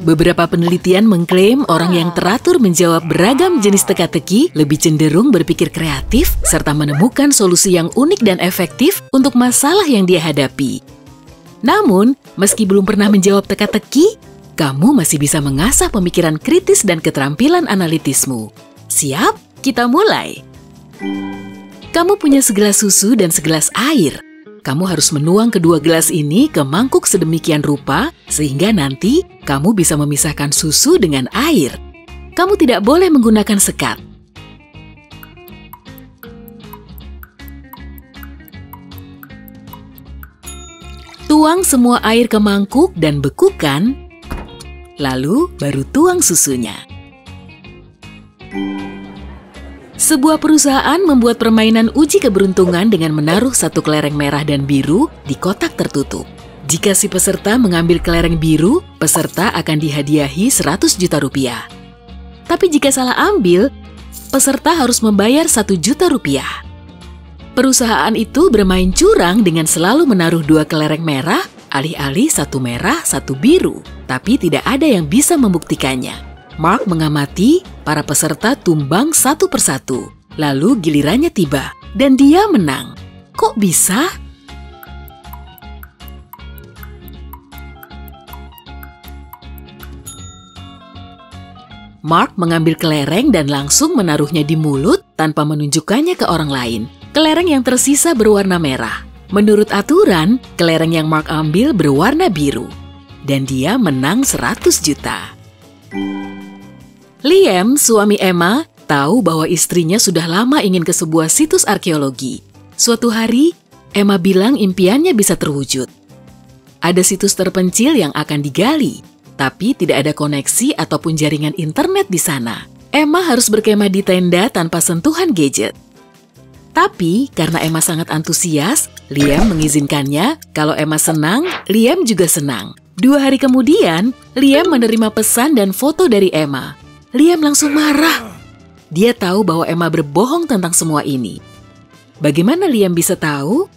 Beberapa penelitian mengklaim orang yang teratur menjawab beragam jenis teka-teki lebih cenderung berpikir kreatif serta menemukan solusi yang unik dan efektif untuk masalah yang dia hadapi. Namun, meski belum pernah menjawab teka-teki, kamu masih bisa mengasah pemikiran kritis dan keterampilan analitismu. Siap? Kita mulai! Kamu punya segelas susu dan segelas air. Kamu harus menuang kedua gelas ini ke mangkuk sedemikian rupa sehingga nanti kamu bisa memisahkan susu dengan air. Kamu tidak boleh menggunakan sekat. Tuang semua air ke mangkuk dan bekukan, lalu baru tuang susunya. Sebuah perusahaan membuat permainan uji keberuntungan dengan menaruh satu kelereng merah dan biru di kotak tertutup. Jika si peserta mengambil kelereng biru, peserta akan dihadiahi 100 juta rupiah. Tapi jika salah ambil, peserta harus membayar 1 juta rupiah. Perusahaan itu bermain curang dengan selalu menaruh 2 kelereng merah, alih-alih 1 merah, 1 biru. Tapi tidak ada yang bisa membuktikannya. Mark mengamati para peserta tumbang satu persatu. Lalu gilirannya tiba, dan dia menang. Kok bisa? Mark mengambil kelereng dan langsung menaruhnya di mulut tanpa menunjukkannya ke orang lain. Kelereng yang tersisa berwarna merah. Menurut aturan, kelereng yang Mark ambil berwarna biru. Dan dia menang 100 juta. Liam, suami Emma, tahu bahwa istrinya sudah lama ingin ke sebuah situs arkeologi. Suatu hari, Emma bilang impiannya bisa terwujud. Ada situs terpencil yang akan digali, tapi tidak ada koneksi ataupun jaringan internet di sana. Emma harus berkemah di tenda tanpa sentuhan gadget. Tapi, karena Emma sangat antusias, Liam mengizinkannya. Kalau Emma senang, Liam juga senang. 2 hari kemudian, Liam menerima pesan dan foto dari Emma. Liam langsung marah. Dia tahu bahwa Emma berbohong tentang semua ini. Bagaimana Liam bisa tahu?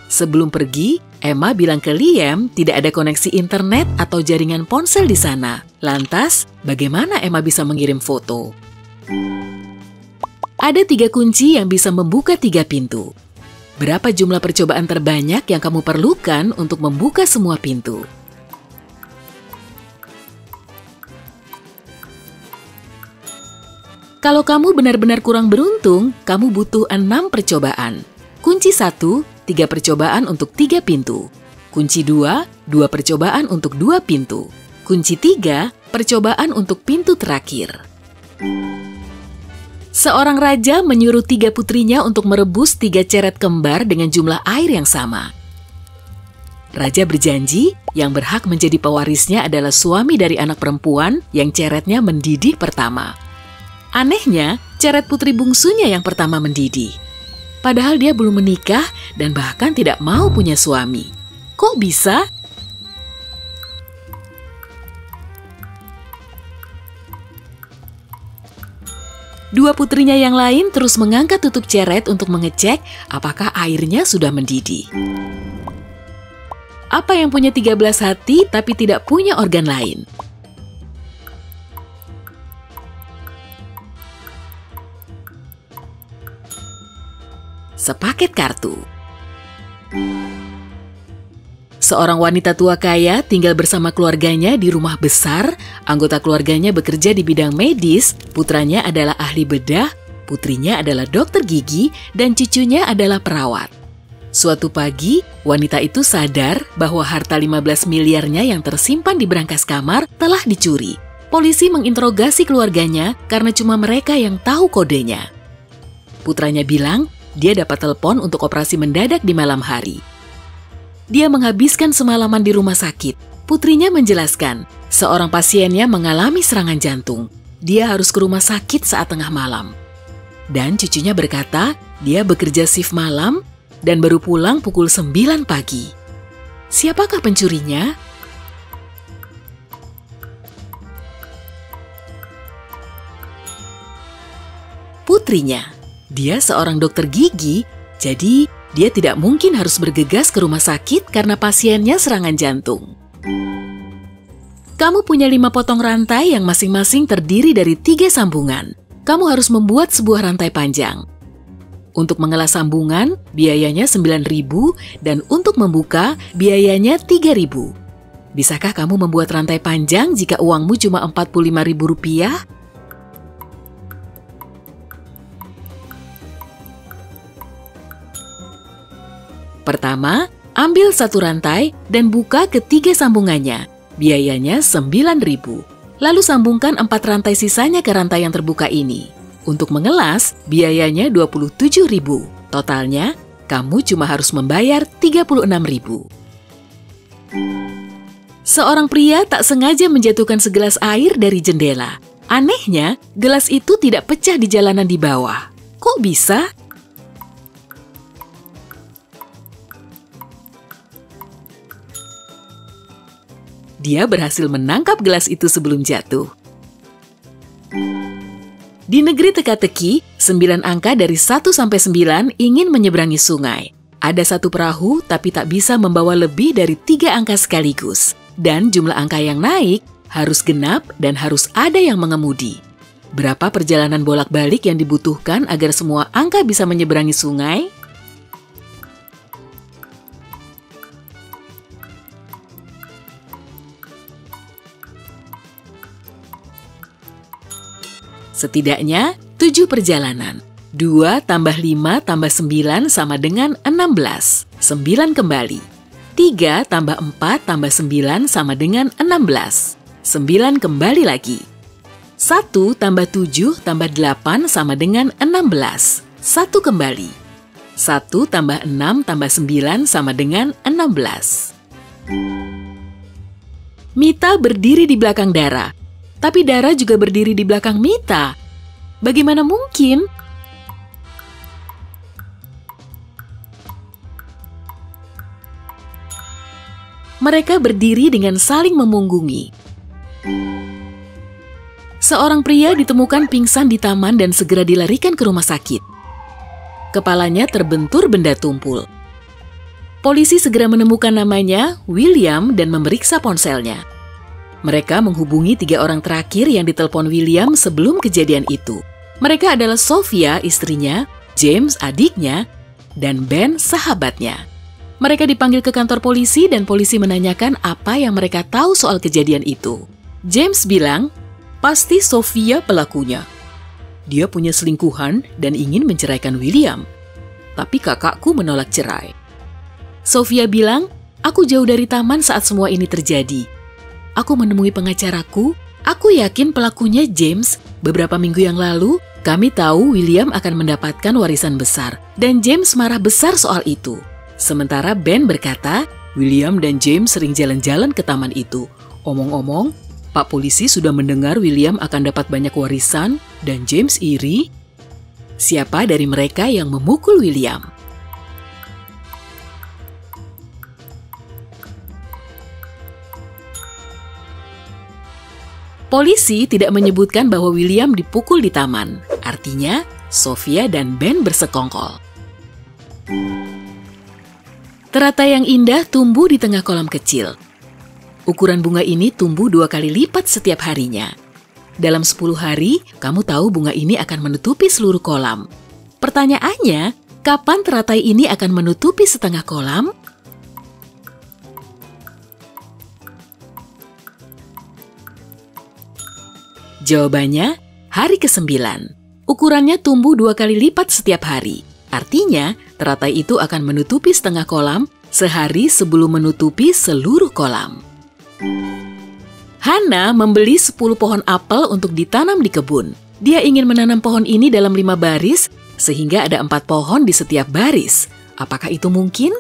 Sebelum pergi, Emma bilang ke Liam tidak ada koneksi internet atau jaringan ponsel di sana. Lantas, bagaimana Emma bisa mengirim foto? Ada 3 kunci yang bisa membuka 3 pintu. Berapa jumlah percobaan terbanyak yang kamu perlukan untuk membuka semua pintu? Kalau kamu benar-benar kurang beruntung, kamu butuh 6 percobaan. Kunci 1, 3 percobaan untuk 3 pintu. Kunci 2, 2 percobaan untuk 2 pintu. Kunci 3, percobaan untuk pintu terakhir. Seorang raja menyuruh 3 putrinya untuk merebus 3 ceret kembar dengan jumlah air yang sama. Raja berjanji yang berhak menjadi pewarisnya adalah suami dari anak perempuan yang ceretnya mendidih pertama. Anehnya, ceret putri bungsunya yang pertama mendidih. Padahal dia belum menikah dan bahkan tidak mau punya suami. Kok bisa? Dua putrinya yang lain terus mengangkat tutup ceret untuk mengecek apakah airnya sudah mendidih. Apa yang punya 13 hati tapi tidak punya organ lain? Sepaket kartu. Seorang wanita tua kaya tinggal bersama keluarganya di rumah besar. Anggota keluarganya bekerja di bidang medis. Putranya adalah ahli bedah, putrinya adalah dokter gigi, dan cucunya adalah perawat. Suatu pagi, wanita itu sadar bahwa harta 15 miliarnya yang tersimpan di berangkas kamar telah dicuri. Polisi menginterogasi keluarganya karena cuma mereka yang tahu kodenya. Putranya bilang dia dapat telepon untuk operasi mendadak di malam hari. Dia menghabiskan semalaman di rumah sakit. Putrinya menjelaskan, seorang pasiennya mengalami serangan jantung. Dia harus ke rumah sakit saat tengah malam. Dan cucunya berkata, dia bekerja shift malam dan baru pulang pukul 9 pagi. Siapakah pencurinya? Putrinya. Dia seorang dokter gigi, jadi Dia tidak mungkin harus bergegas ke rumah sakit karena pasiennya serangan jantung. Kamu punya 5 potong rantai yang masing-masing terdiri dari 3 sambungan. Kamu harus membuat sebuah rantai panjang. Untuk mengelah sambungan, biayanya 9.000 dan untuk membuka, biayanya 3.000. Bisakah kamu membuat rantai panjang jika uangmu cuma Rp45.000? Pertama, ambil satu rantai dan buka ke 3 sambungannya. Biayanya 9.000. Lalu sambungkan 4 rantai sisanya ke rantai yang terbuka ini. Untuk mengelas, biayanya 27.000. Totalnya, kamu cuma harus membayar 36.000. Seorang pria tak sengaja menjatuhkan segelas air dari jendela. Anehnya, gelas itu tidak pecah di jalanan di bawah. Kok bisa? Dia berhasil menangkap gelas itu sebelum jatuh. Di negeri teka-teki, 9 angka dari 1 sampai 9 ingin menyeberangi sungai. Ada satu perahu tapi tak bisa membawa lebih dari 3 angka sekaligus. Dan jumlah angka yang naik harus genap dan harus ada yang mengemudi. Berapa perjalanan bolak-balik yang dibutuhkan agar semua angka bisa menyeberangi sungai? Setidaknya 7 perjalanan. 2 tambah 5 tambah 9 sama dengan 16. 9 kembali. 3 tambah 4 tambah 9 sama dengan 16. 9 kembali lagi. 1 tambah 7 tambah 8 sama dengan 16. 1 kembali. 1 tambah 6 tambah 9 sama dengan 16. Mita berdiri di belakang Dara. Tapi Dara juga berdiri di belakang Mita. Bagaimana mungkin? Mereka berdiri dengan saling memunggungi. Seorang pria ditemukan pingsan di taman dan segera dilarikan ke rumah sakit. Kepalanya terbentur benda tumpul. Polisi segera menemukan namanya, William, dan memeriksa ponselnya. Mereka menghubungi 3 orang terakhir yang ditelepon William sebelum kejadian itu. Mereka adalah Sophia, istrinya, James, adiknya, dan Ben, sahabatnya. Mereka dipanggil ke kantor polisi dan polisi menanyakan apa yang mereka tahu soal kejadian itu. James bilang, pasti Sophia pelakunya. Dia punya selingkuhan dan ingin menceraikan William. Tapi kakakku menolak cerai. Sophia bilang, aku jauh dari taman saat semua ini terjadi. Aku menemui pengacaraku, aku yakin pelakunya James. Beberapa minggu yang lalu, kami tahu William akan mendapatkan warisan besar, dan James marah besar soal itu. Sementara Ben berkata, William dan James sering jalan-jalan ke taman itu. Omong-omong, Pak Polisi sudah mendengar William akan dapat banyak warisan, dan James iri. Siapa dari mereka yang memukul William? Polisi tidak menyebutkan bahwa William dipukul di taman. Artinya, Sophia dan Ben bersekongkol. Teratai yang indah tumbuh di tengah kolam kecil. Ukuran bunga ini tumbuh 2 kali lipat setiap harinya. Dalam 10 hari, kamu tahu bunga ini akan menutupi seluruh kolam. Pertanyaannya, kapan teratai ini akan menutupi setengah kolam? Jawabannya, hari ke-9. Ukurannya tumbuh 2 kali lipat setiap hari. Artinya, teratai itu akan menutupi setengah kolam sehari sebelum menutupi seluruh kolam. Hana membeli 10 pohon apel untuk ditanam di kebun. Dia ingin menanam pohon ini dalam 5 baris, sehingga ada 4 pohon di setiap baris. Apakah itu mungkin?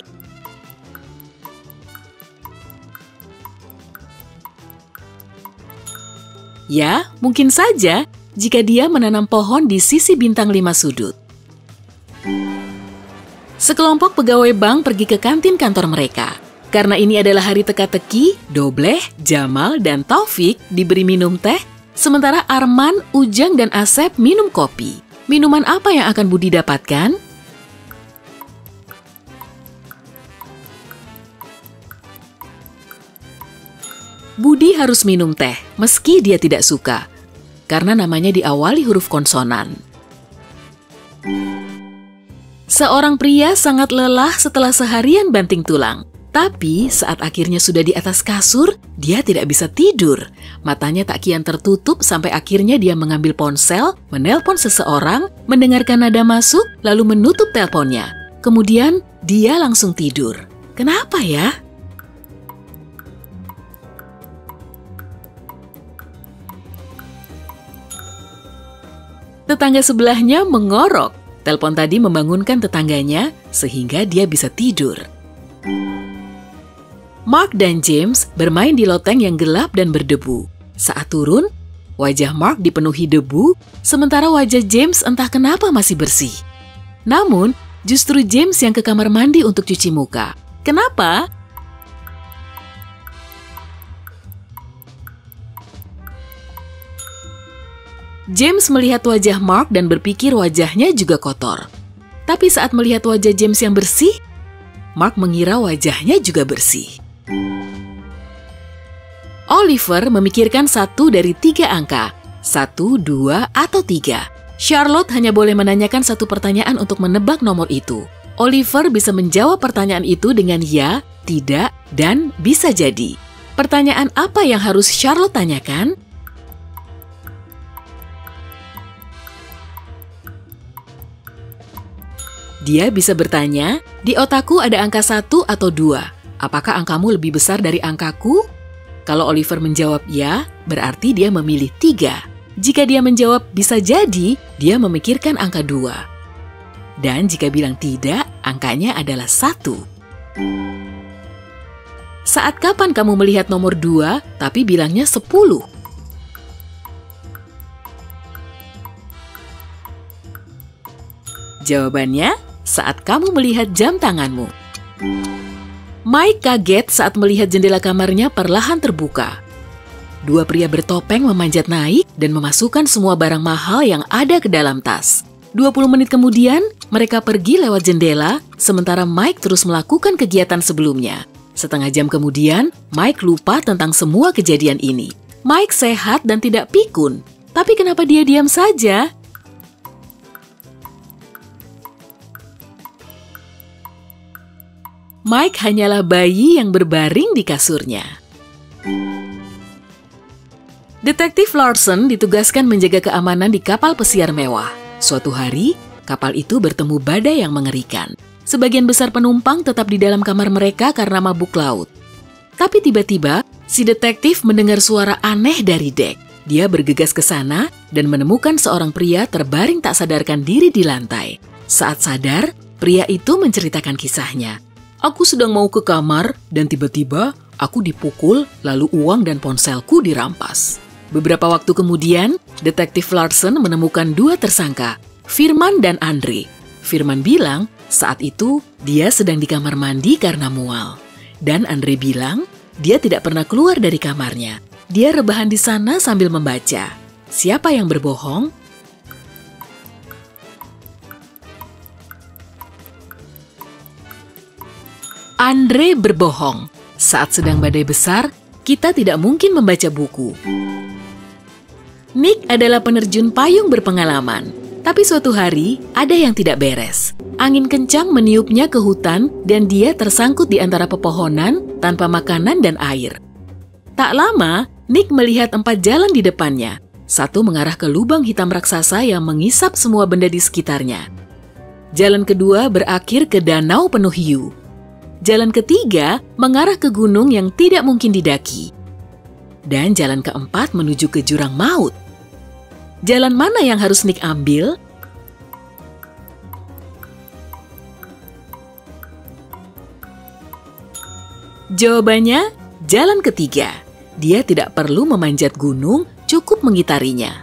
Ya, mungkin saja jika dia menanam pohon di sisi bintang 5 sudut. Sekelompok pegawai bank pergi ke kantin kantor mereka. Karena ini adalah hari teka-teki, Dobleh, Jamal, dan Taufik diberi minum teh, sementara Arman, Ujang, dan Asep minum kopi. Minuman apa yang akan Budi dapatkan? Budi harus minum teh meski dia tidak suka, karena namanya diawali huruf konsonan. Seorang pria sangat lelah setelah seharian banting tulang. Tapi saat akhirnya sudah di atas kasur, dia tidak bisa tidur. Matanya tak kian tertutup sampai akhirnya dia mengambil ponsel, menelpon seseorang, mendengarkan nada masuk, lalu menutup teleponnya. Kemudian dia langsung tidur. Kenapa ya? Tetangga sebelahnya mengorok. Telepon tadi membangunkan tetangganya sehingga dia bisa tidur. Mark dan James bermain di loteng yang gelap dan berdebu. Saat turun, wajah Mark dipenuhi debu, sementara wajah James entah kenapa masih bersih. Namun, justru James yang ke kamar mandi untuk cuci muka. Kenapa? James melihat wajah Mark dan berpikir wajahnya juga kotor. Tapi saat melihat wajah James yang bersih, Mark mengira wajahnya juga bersih. Oliver memikirkan 1 dari 3 angka, 1, 2, atau 3. Charlotte hanya boleh menanyakan 1 pertanyaan untuk menebak nomor itu. Oliver bisa menjawab pertanyaan itu dengan ya, tidak, dan bisa jadi. Pertanyaan apa yang harus Charlotte tanyakan? Dia bisa bertanya, di otakku ada angka 1 atau 2. Apakah angkamu lebih besar dari angkaku? Kalau Oliver menjawab ya, berarti dia memilih 3. Jika dia menjawab bisa jadi, dia memikirkan angka 2. Dan jika bilang tidak, angkanya adalah 1. Saat kapan kamu melihat nomor 2, tapi bilangnya 10? Jawabannya, saat kamu melihat jam tanganmu. Mike kaget saat melihat jendela kamarnya perlahan terbuka. 2 pria bertopeng memanjat naik dan memasukkan semua barang mahal yang ada ke dalam tas. 20 menit kemudian, mereka pergi lewat jendela, sementara Mike terus melakukan kegiatan sebelumnya. Setengah jam kemudian, Mike lupa tentang semua kejadian ini. Mike sehat dan tidak pikun, tapi kenapa dia diam saja? Mike hanyalah bayi yang berbaring di kasurnya. Detektif Larson ditugaskan menjaga keamanan di kapal pesiar mewah. Suatu hari, kapal itu bertemu badai yang mengerikan. Sebagian besar penumpang tetap di dalam kamar mereka karena mabuk laut. Tapi tiba-tiba, si detektif mendengar suara aneh dari dek. Dia bergegas ke sana dan menemukan seorang pria terbaring tak sadarkan diri di lantai. Saat sadar, pria itu menceritakan kisahnya. Aku sedang mau ke kamar dan tiba-tiba aku dipukul lalu uang dan ponselku dirampas. Beberapa waktu kemudian, detektif Larson menemukan 2 tersangka, Firman dan Andre. Firman bilang saat itu dia sedang di kamar mandi karena mual. Dan Andre bilang dia tidak pernah keluar dari kamarnya. Dia rebahan di sana sambil membaca. Siapa yang berbohong? Andre berbohong. Saat sedang badai besar, kita tidak mungkin membaca buku. Nick adalah penerjun payung berpengalaman. Tapi suatu hari, ada yang tidak beres. Angin kencang meniupnya ke hutan dan dia tersangkut di antara pepohonan tanpa makanan dan air. Tak lama, Nick melihat 4 jalan di depannya. 1 mengarah ke lubang hitam raksasa yang mengisap semua benda di sekitarnya. Jalan kedua berakhir ke danau penuh hiu. Jalan ketiga mengarah ke gunung yang tidak mungkin didaki. Dan jalan keempat menuju ke jurang maut. Jalan mana yang harus Nick ambil? Jawabannya, jalan ketiga. Dia tidak perlu memanjat gunung, cukup mengitarinya.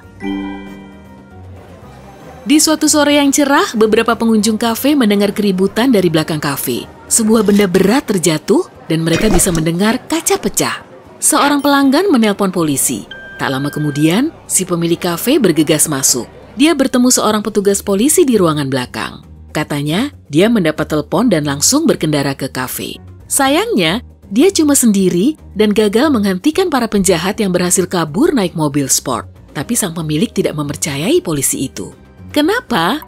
Di suatu sore yang cerah, beberapa pengunjung kafe mendengar keributan dari belakang kafe. Sebuah benda berat terjatuh dan mereka bisa mendengar kaca pecah. Seorang pelanggan menelpon polisi. Tak lama kemudian, si pemilik kafe bergegas masuk. Dia bertemu seorang petugas polisi di ruangan belakang. Katanya, dia mendapat telepon dan langsung berkendara ke kafe. Sayangnya, Dia cuma sendiri dan gagal menghentikan para penjahat yang berhasil kabur naik mobil sport. Tapi sang pemilik tidak mempercayai polisi itu. Kenapa?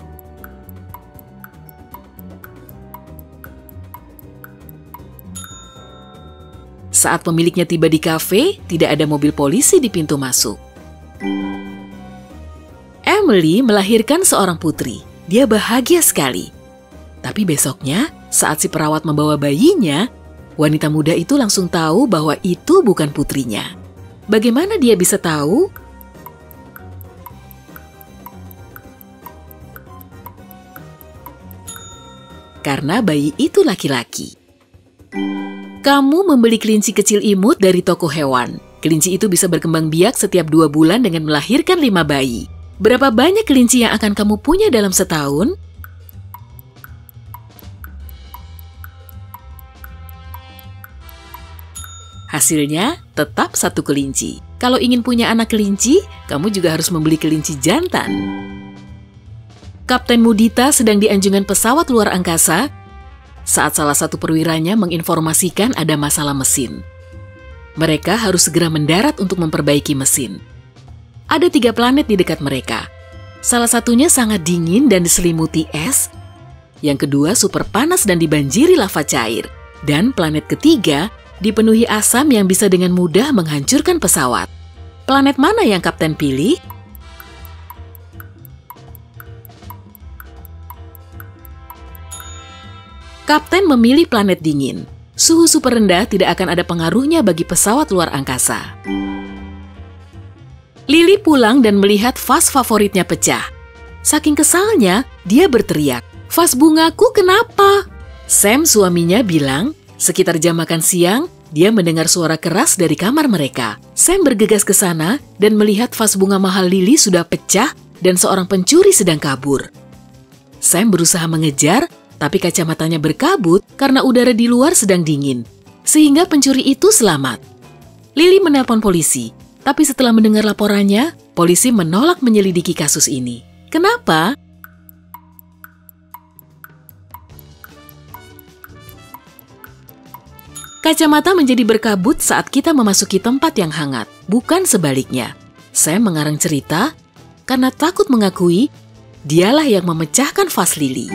Saat pemiliknya tiba di kafe, tidak ada mobil polisi di pintu masuk. Emily melahirkan seorang putri. Dia bahagia sekali. Tapi besoknya, saat si perawat membawa bayinya, wanita muda itu langsung tahu bahwa itu bukan putrinya. Bagaimana dia bisa tahu? Karena bayi itu laki-laki. Kamu membeli kelinci kecil imut dari toko hewan. Kelinci itu bisa berkembang biak setiap 2 bulan dengan melahirkan 5 bayi. Berapa banyak kelinci yang akan kamu punya dalam setahun? Hasilnya tetap 1 kelinci. Kalau ingin punya anak kelinci, kamu juga harus membeli kelinci jantan. Kapten Mudita sedang di anjungan pesawat luar angkasa saat salah satu perwiranya menginformasikan ada masalah mesin. Mereka harus segera mendarat untuk memperbaiki mesin. Ada 3 planet di dekat mereka. Salah satunya sangat dingin dan diselimuti es. Yang kedua super panas dan dibanjiri lava cair. Dan planet ketiga dipenuhi asam yang bisa dengan mudah menghancurkan pesawat. Planet mana yang Kapten pilih? Kapten memilih planet dingin. Suhu super rendah tidak akan ada pengaruhnya bagi pesawat luar angkasa. Lily pulang dan melihat vas favoritnya pecah. Saking kesalnya, dia berteriak, "Vas bungaku kenapa?" Sam, suaminya, bilang, sekitar jam makan siang, dia mendengar suara keras dari kamar mereka. Sam bergegas ke sana dan melihat vas bunga mahal Lily sudah pecah dan seorang pencuri sedang kabur. Sam berusaha mengejar, tapi kacamatanya berkabut karena udara di luar sedang dingin, sehingga pencuri itu selamat. Lily menelpon polisi, tapi setelah mendengar laporannya, polisi menolak menyelidiki kasus ini. Kenapa? Kacamata menjadi berkabut saat kita memasuki tempat yang hangat, bukan sebaliknya. Sam mengarang cerita karena takut mengakui dialah yang memecahkan vas Lily.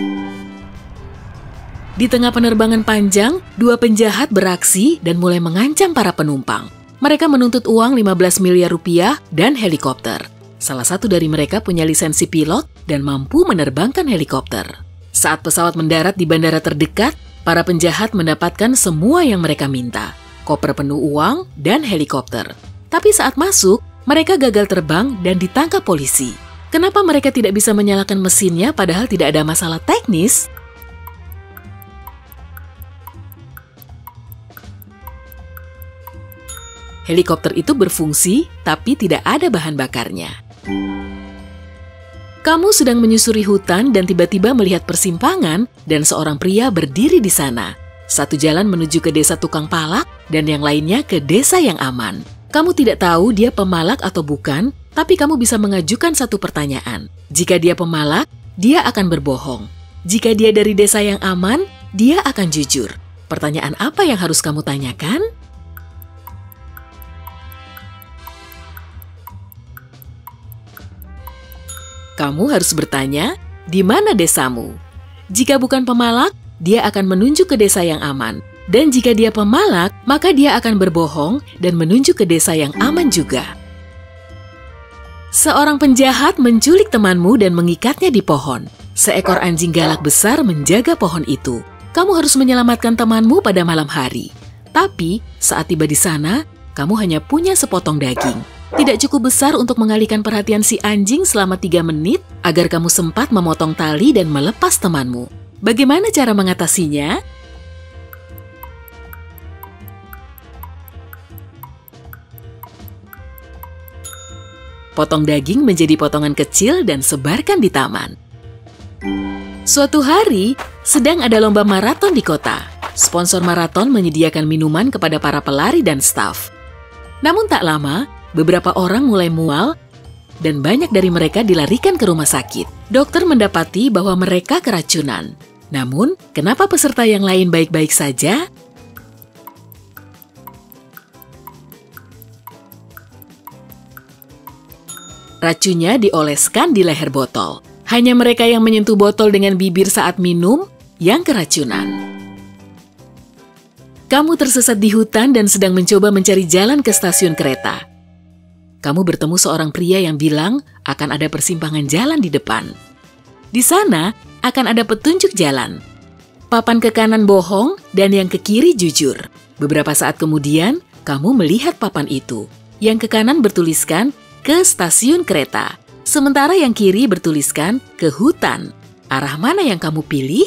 Di tengah penerbangan panjang, 2 penjahat beraksi dan mulai mengancam para penumpang. Mereka menuntut uang 15 miliar rupiah dan helikopter. Salah satu dari mereka punya lisensi pilot dan mampu menerbangkan helikopter. Saat pesawat mendarat di bandara terdekat, para penjahat mendapatkan semua yang mereka minta. Koper penuh uang dan helikopter. Tapi saat masuk, mereka gagal terbang dan ditangkap polisi. Kenapa mereka tidak bisa menyalakan mesinnya padahal tidak ada masalah teknis? Helikopter itu berfungsi, tapi tidak ada bahan bakarnya. Kamu sedang menyusuri hutan dan tiba-tiba melihat persimpangan dan seorang pria berdiri di sana. Satu jalan menuju ke desa tukang palak dan yang lainnya ke desa yang aman. Kamu tidak tahu dia pemalak atau bukan, tapi kamu bisa mengajukan satu pertanyaan. Jika dia pemalak, dia akan berbohong. Jika dia dari desa yang aman, dia akan jujur. Pertanyaan apa yang harus kamu tanyakan? Kamu harus bertanya, di mana desamu? Jika bukan pemalak, dia akan menunjuk ke desa yang aman. Dan jika dia pemalak, maka dia akan berbohong dan menunjuk ke desa yang aman juga. Seorang penjahat menculik temanmu dan mengikatnya di pohon. Seekor anjing galak besar menjaga pohon itu. Kamu harus menyelamatkan temanmu pada malam hari. Tapi, saat tiba di sana, kamu hanya punya sepotong daging. Tidak cukup besar untuk mengalihkan perhatian si anjing selama 3 menit agar kamu sempat memotong tali dan melepas temanmu. Bagaimana cara mengatasinya? Potong daging menjadi potongan kecil dan sebarkan di taman. Suatu hari, sedang ada lomba maraton di kota. Sponsor maraton menyediakan minuman kepada para pelari dan staf. Namun tak lama, beberapa orang mulai mual dan banyak dari mereka dilarikan ke rumah sakit. Dokter mendapati bahwa mereka keracunan. Namun, kenapa peserta yang lain baik-baik saja? Racunnya dioleskan di leher botol. Hanya mereka yang menyentuh botol dengan bibir saat minum yang keracunan. Kamu tersesat di hutan dan sedang mencoba mencari jalan ke stasiun kereta. Kamu bertemu seorang pria yang bilang akan ada persimpangan jalan di depan. Di sana akan ada petunjuk jalan. Papan ke kanan bohong dan yang ke kiri jujur. Beberapa saat kemudian, kamu melihat papan itu. Yang ke kanan bertuliskan ke stasiun kereta, sementara yang kiri bertuliskan ke hutan. Arah mana yang kamu pilih?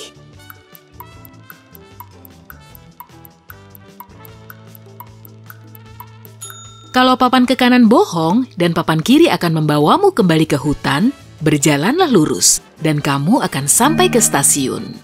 Kalau papan ke kanan bohong dan papan kiri akan membawamu kembali ke hutan, berjalanlah lurus dan kamu akan sampai ke stasiun.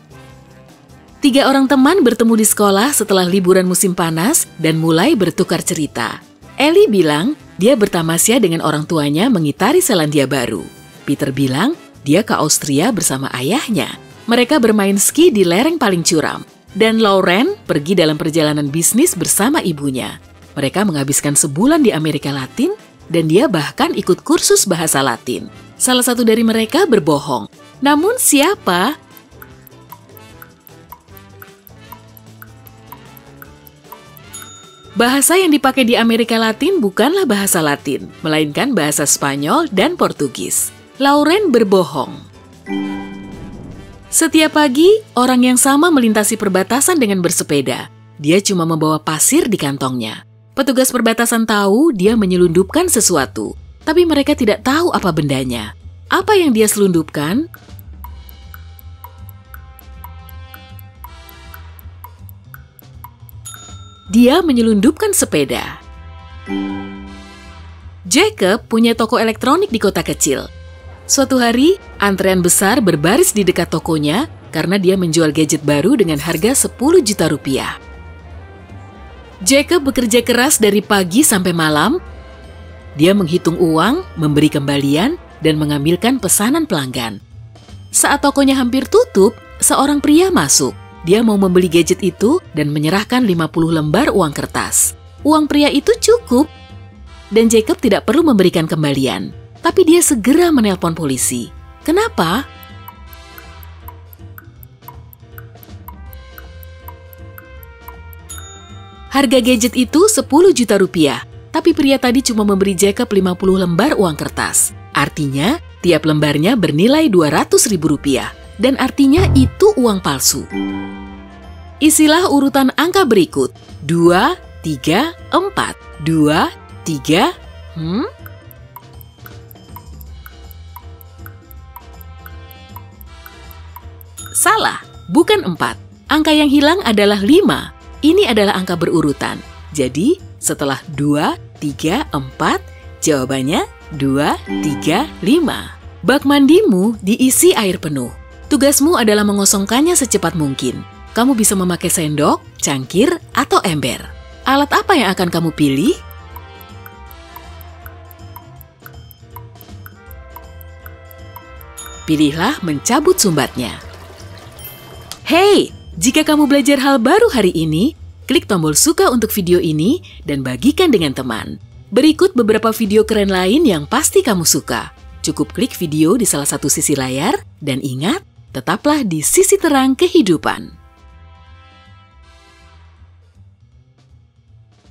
3 orang teman bertemu di sekolah setelah liburan musim panas dan mulai bertukar cerita. Ellie bilang dia bertamasya dengan orang tuanya mengitari Selandia Baru. Peter bilang dia ke Austria bersama ayahnya. Mereka bermain ski di lereng paling curam. Dan Lauren pergi dalam perjalanan bisnis bersama ibunya. Mereka menghabiskan sebulan di Amerika Latin dan dia bahkan ikut kursus bahasa Latin. Salah satu dari mereka berbohong. Namun siapa? Bahasa yang dipakai di Amerika Latin bukanlah bahasa Latin, melainkan bahasa Spanyol dan Portugis. Lauren berbohong. Setiap pagi, orang yang sama melintasi perbatasan dengan bersepeda. Dia cuma membawa pasir di kantongnya. Petugas perbatasan tahu dia menyelundupkan sesuatu, tapi mereka tidak tahu apa bendanya. Apa yang dia selundupkan? Dia menyelundupkan sepeda. Jacob punya toko elektronik di kota kecil. Suatu hari, antrean besar berbaris di dekat tokonya karena dia menjual gadget baru dengan harga 10 juta rupiah. Jacob bekerja keras dari pagi sampai malam. Dia menghitung uang, memberi kembalian, dan mengambilkan pesanan pelanggan. Saat tokonya hampir tutup, seorang pria masuk. Dia mau membeli gadget itu dan menyerahkan 50 lembar uang kertas. Uang pria itu cukup, dan Jacob tidak perlu memberikan kembalian. Tapi dia segera menelpon polisi. Kenapa? Harga gadget itu 10 juta rupiah, tapi pria tadi cuma memberi Jacob 50 lembar uang kertas. Artinya, tiap lembarnya bernilai 200 ribu rupiah, dan artinya itu uang palsu. Isilah urutan angka berikut, 2, 3, 4, 2, 3, Salah, bukan 4. Angka yang hilang adalah 5. Ini adalah angka berurutan. Jadi, setelah 2, 3, 4, jawabannya 2, 3, 5. Bak mandimu diisi air penuh. Tugasmu adalah mengosongkannya secepat mungkin. Kamu bisa memakai sendok, cangkir, atau ember. Alat apa yang akan kamu pilih? Pilihlah mencabut sumbatnya. Hey! Jika kamu belajar hal baru hari ini, klik tombol suka untuk video ini dan bagikan dengan teman. Berikut beberapa video keren lain yang pasti kamu suka. Cukup klik video di salah satu sisi layar dan ingat, tetaplah di sisi terang kehidupan.